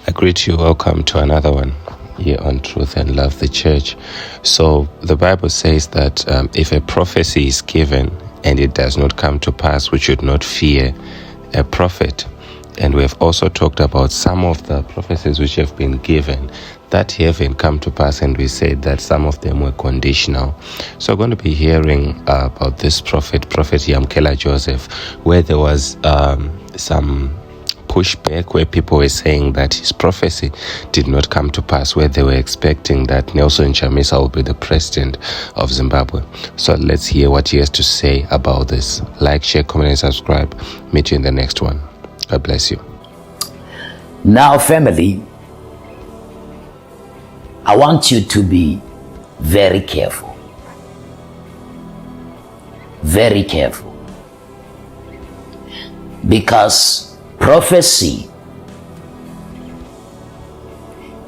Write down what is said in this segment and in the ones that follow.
I greet you. Welcome to another one here on Truth and Love the Church. So the Bible says that if a prophecy is given and it does not come to pass, we should not fear a prophet. And we have also talked about some of the prophecies which have been given that haven't come to pass, and we said that some of them were conditional. So we're going to be hearing about this Prophet Yamkela Joseph, where there was some pushback where people were saying that his prophecy did not come to pass, where they were expecting that Nelson Chamisa will be the president of Zimbabwe. So let's hear what he has to say about this. Like, share, comment, and subscribe. Meet you in the next one. God bless you. Now, family, I want you to be very careful. Very careful. Because prophecy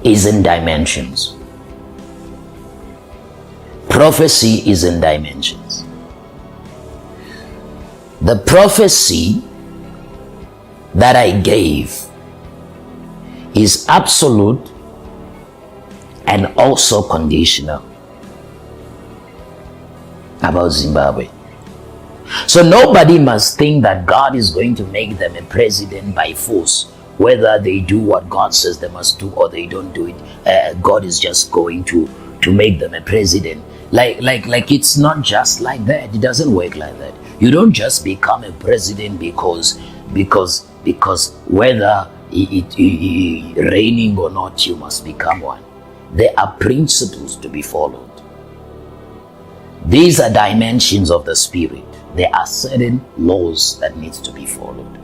is in dimensions. Prophecy is in dimensions. The prophecy that I gave is absolute and also conditional about Zimbabwe. So nobody must think that God is going to make them a president by force, whether they do what God says they must do or they don't do it. God is just going to make them a president. Like it's not just like that. It doesn't work like that. You don't just become a president because whether it raining or not, you must become one. There are principles to be followed. These are dimensions of the spirit. There are certain laws that needs to be followed.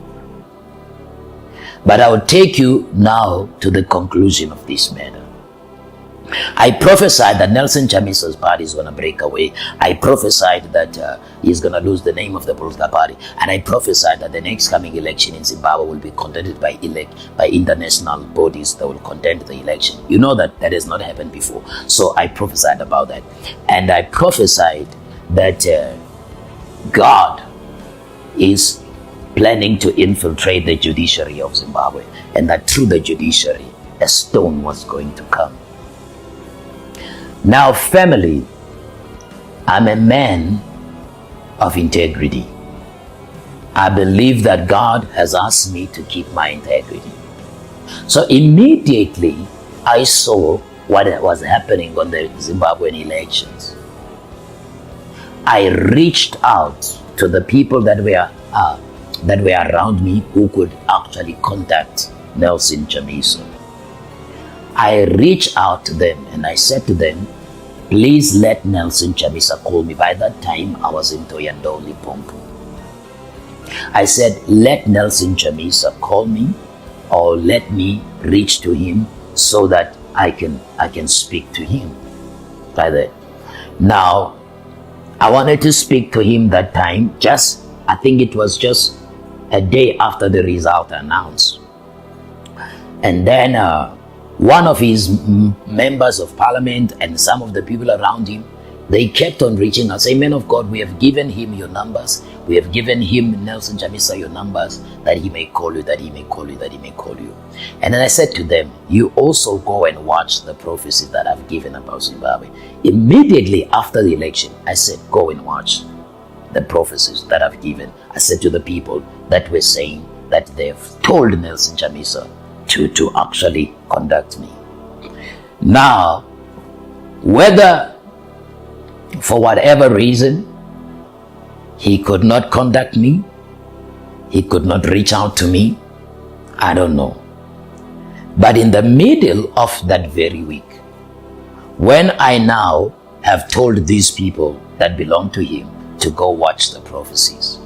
But I will take you now to the conclusion of this matter. I prophesied that Nelson Chamisa's party is going to break away. I prophesied that he's going to lose the name of the political party. And I prophesied that the next coming election in Zimbabwe will be contended by international bodies that will contend the election. You know that has not happened before. So I prophesied about that. And I prophesied that God is planning to infiltrate the judiciary of Zimbabwe, and that through the judiciary, a stone was going to come. Now, family, I'm a man of integrity. I believe that God has asked me to keep my integrity. So immediately I saw what was happening on the Zimbabwean elections. I reached out to the people that were around me who could actually contact Nelson Chamisa. I reached out to them and I said to them, please let Nelson Chamisa call me. By that time, I was in Toyando, Limpopo. I said, let Nelson Chamisa call me, or let me reach to him so that I can speak to him. By that. Now, I wanted to speak to him that time, I think it was just a day after the result announced. And then one of his members of parliament and some of the people around him, they kept on reaching out, saying, men of God, we have given him your numbers. We have given him, Nelson Chamisa, your numbers, that he may call you, that he may call you, that he may call you. And then I said to them, you also go and watch the prophecy that I've given about Zimbabwe. Immediately after the election, I said, go and watch the prophecies that I've given. I said to the people that were saying that they've told Nelson Chamisa to actually conduct me. Now, whether for whatever reason he could not contact me, he could not reach out to me, I don't know. But in the middle of that very week, when I now have told these people that belong to him to go watch the prophecies,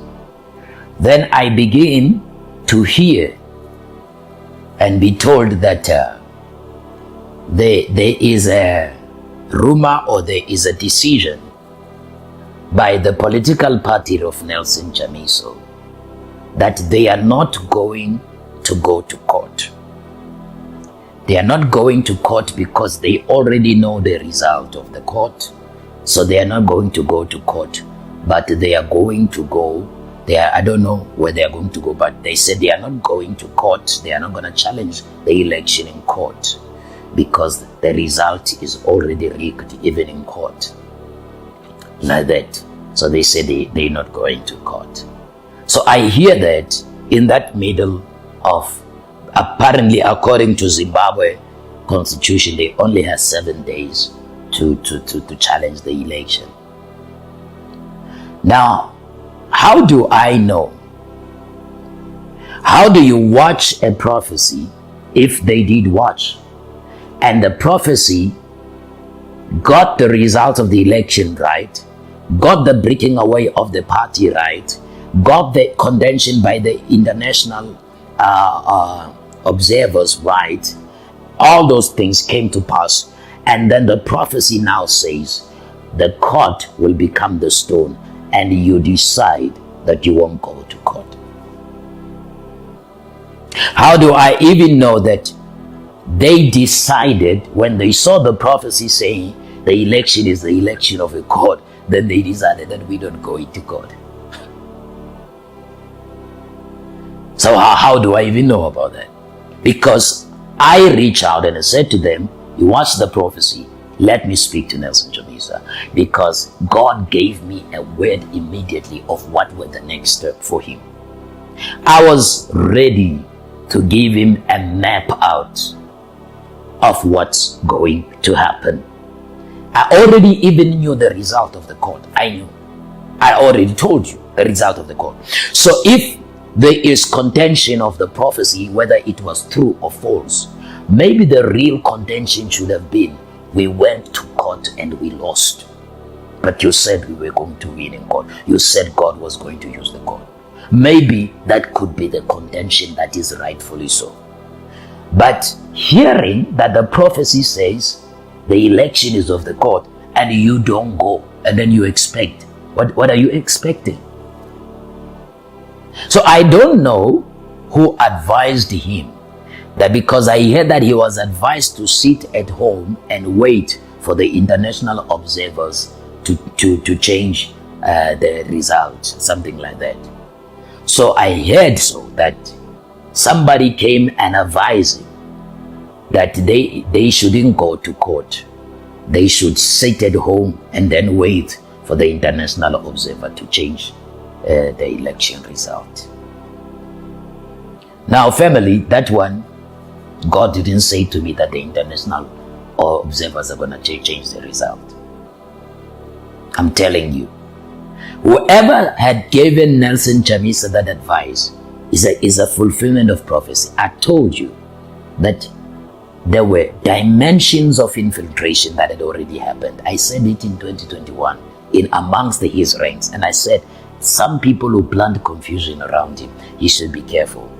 then I begin to hear and be told that there is a rumor or there is a decision by the political party of Nelson Chamisa that they are not going to go to court. They are not going to court because they already know the result of the court. So they are not going to go to court, but they are going to go I don't know where they are going to go, but they said they are not going to court. They are not going to challenge the election in court because the result is already rigged, even in court. Like that. So they said they're not going to court. So I hear that in that middle of, apparently according to Zimbabwe constitution, they only have 7 days to challenge the election. Now, how do I know? How do you watch a prophecy if they did watch? And the prophecy got the result of the election right, got the breaking away of the party right, got the contention by the international observers right. All those things came to pass. And then the prophecy now says the court will become the stone and you decide that you won't go to court. How do I even know that they decided when they saw the prophecy saying the election is the election of a court, then they decided that we don't go into court? So how do I even know about that? Because I reached out and I said to them, you watch the prophecy, let me speak to Nelson Chamisa, because God gave me a word immediately of what were the next step for him. I was ready to give him a map out of what's going to happen. I already even knew the result of the court. I already told you the result of the court. So if there is contention of the prophecy, whether it was true or false, maybe the real contention should have been, we went to court and we lost. But you said we were going to win in court. You said God was going to use the court. Maybe that could be the contention that is rightfully so. But hearing that the prophecy says the election is of the court and you don't go, and then you expect, what are you expecting? So I don't know who advised him, that because I heard that he was advised to sit at home and wait for the international observers to change the result, something like that. So I heard that somebody came and advised him that they shouldn't go to court. They should sit at home and then wait for the international observer to change the election result. Now, family, that one, God didn't say to me that the international observers are going to change the result. I'm telling you, whoever had given Nelson Chamisa that advice is a fulfillment of prophecy. I told you that there were dimensions of infiltration that had already happened. I said it in 2021 in amongst his ranks, and I said some people who plant confusion around him, he should be careful.